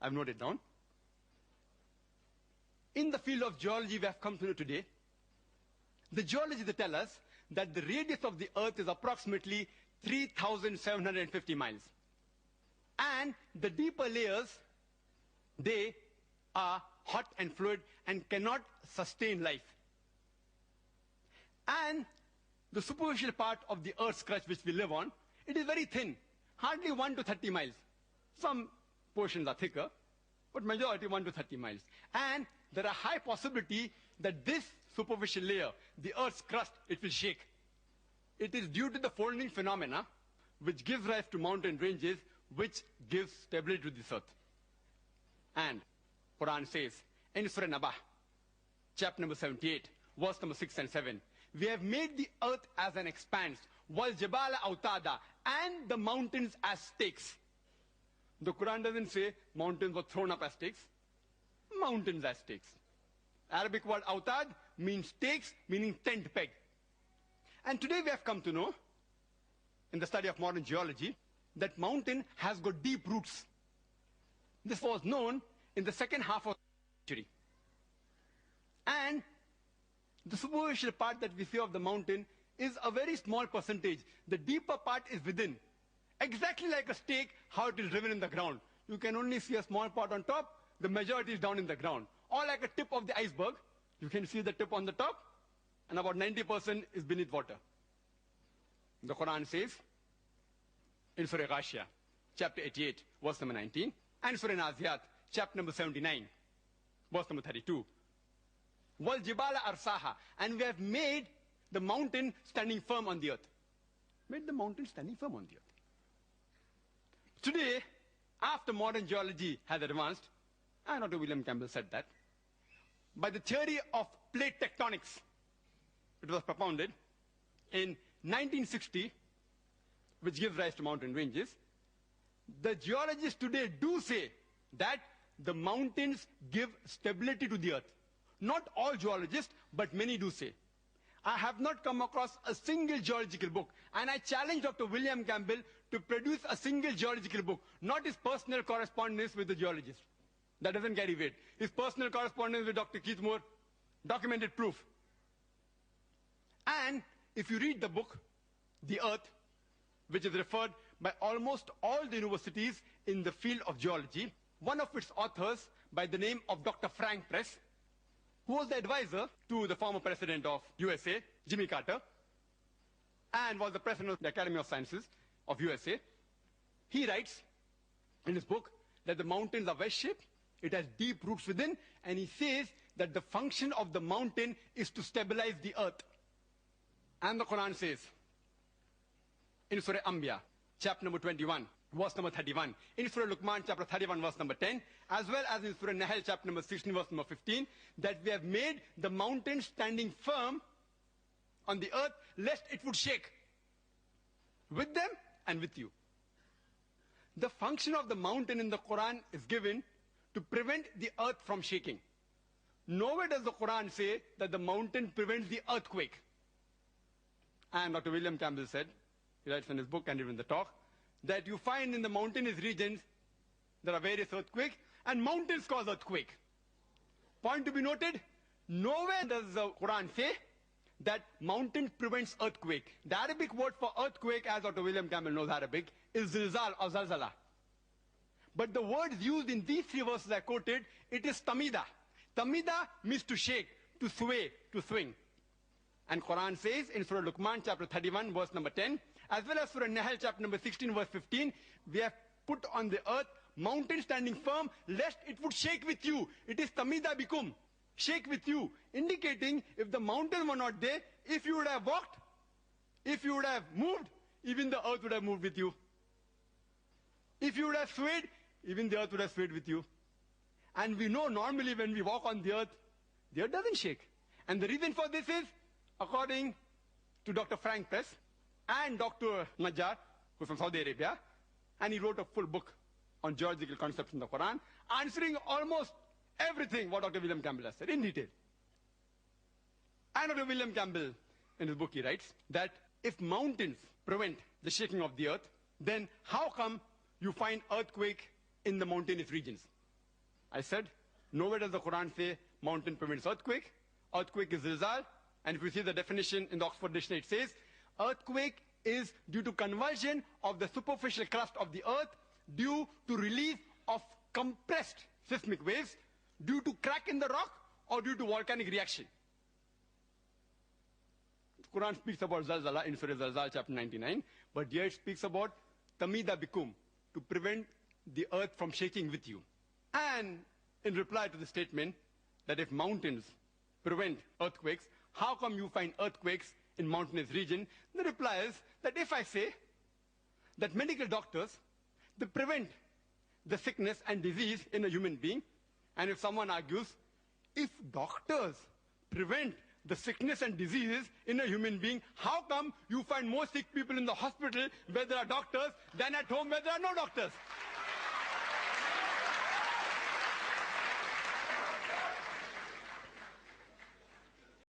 I've noted down. In the field of geology we have come to know today, the geologists tell us that the radius of the earth is approximately 3,750 miles. And the deeper layers, they are hot and fluid and cannot sustain life. And the superficial part of the earth's crust which we live on, it is very thin, hardly 1 to 30 miles. Some portions are thicker, but majority 1 to 30 miles. And there are high possibility that this superficial layer, the earth's crust, it will shake. It is due to the folding phenomena which gives rise to mountain ranges, which gives stability to this earth. And Quran says in Surah Naba, chapter number 78, verse number 6 and 7, we have made the earth as an expanse, wal jabala autada, and the mountains as stakes. The Quran doesn't say mountains were thrown up as stakes. Mountains as stakes. Arabic word autad means stakes, meaning tent peg. And today we have come to know, in the study of modern geology, that mountain has got deep roots. This was known in the second half of the century. And the superficial part that we see of the mountain is a very small percentage. The deeper part is within. Exactly like a stake, how it is driven in the ground. You can only see a small part on top, the majority is down in the ground. Or like a tip of the iceberg, you can see the tip on the top, and about 90% is beneath water. The Quran says, in Surah Ghashiyah, chapter 88, verse number 19, and Surah Naziyat, chapter number 79, verse number 32, Wal jibala arsaha, and we have made the mountain standing firm on the earth. Made the mountain standing firm on the earth. Today, after modern geology has advanced, and Dr. William Campbell said that, by the theory of plate tectonics, it was propounded in 1960, which gives rise to mountain ranges. The geologists today do say that the mountains give stability to the earth. Not all geologists, but many do say. I have not come across a single geological book, and I challenge Dr. William Campbell to produce a single geological book, not his personal correspondence with the geologist. That doesn't carry weight. His personal correspondence with Dr. Keith Moore, documented proof. And if you read the book, The Earth, which is referred by almost all the universities in the field of geology, one of its authors by the name of Dr. Frank Press, who was the advisor to the former president of USA, Jimmy Carter, and was the president of the Academy of Sciences of USA. He writes in his book that the mountains are wedge-shaped, it has deep roots within, and he says that the function of the mountain is to stabilize the earth. And the Quran says, in Surah Anbiya, chapter number 21, verse number 31, in Surah Luqman, chapter 31, verse number 10, as well as in Surah Nahl, chapter number 16, verse number 15, that we have made the mountain standing firm on the earth, lest it would shake with them and with you. The function of the mountain in the Quran is given to prevent the earth from shaking. Nowhere does the Quran say that the mountain prevents the earthquake. And Dr. William Campbell said, he writes in his book and even in the talk, that you find in the mountainous regions there are various earthquakes, and mountains cause earthquake. Point to be noted, nowhere does the Quran say that mountain prevents earthquake. The Arabic word for earthquake, as Dr. William Campbell knows Arabic, is zilzal or zalzala. But the words used in these three verses I quoted, it is tamida. Tamida means to shake, to sway, to swing. And Quran says in Surah Luqman, chapter 31, verse number 10, as well as Surah Nahl, chapter number 16, verse 15, we have put on the earth mountain standing firm, lest it would shake with you. It is tamida bikum, shake with you, indicating if the mountains were not there, if you would have walked, if you would have moved, even the earth would have moved with you. If you would have swayed, even the earth would have swayed with you. And we know normally when we walk on the earth doesn't shake. And the reason for this is, according to Dr. Frank Press and Dr. Najjar, who's from Saudi Arabia, and he wrote a full book on geological concepts in the Quran, answering almost everything what Dr. William Campbell has said in detail. And Dr. William Campbell, in his book, he writes that if mountains prevent the shaking of the earth, then how come you find earthquake in the mountainous regions? I said, nowhere does the Quran say mountain prevents earthquake. Earthquake is zilzal. And if you see the definition in the Oxford Dictionary, it says, earthquake is due to convulsion of the superficial crust of the earth due to release of compressed seismic waves, due to crack in the rock, or due to volcanic reaction. The Quran speaks about zalzala in Surah Zalzal chapter 99, but here it speaks about tamida bikum, to prevent the earth from shaking with you. And in reply to the statement that if mountains prevent earthquakes, how come you find earthquakes in mountainous region? The reply is that if I say that medical doctors, they prevent the sickness and disease in a human being, and if someone argues, if doctors prevent the sickness and diseases in a human being, how come you find more sick people in the hospital where there are doctors than at home where there are no doctors?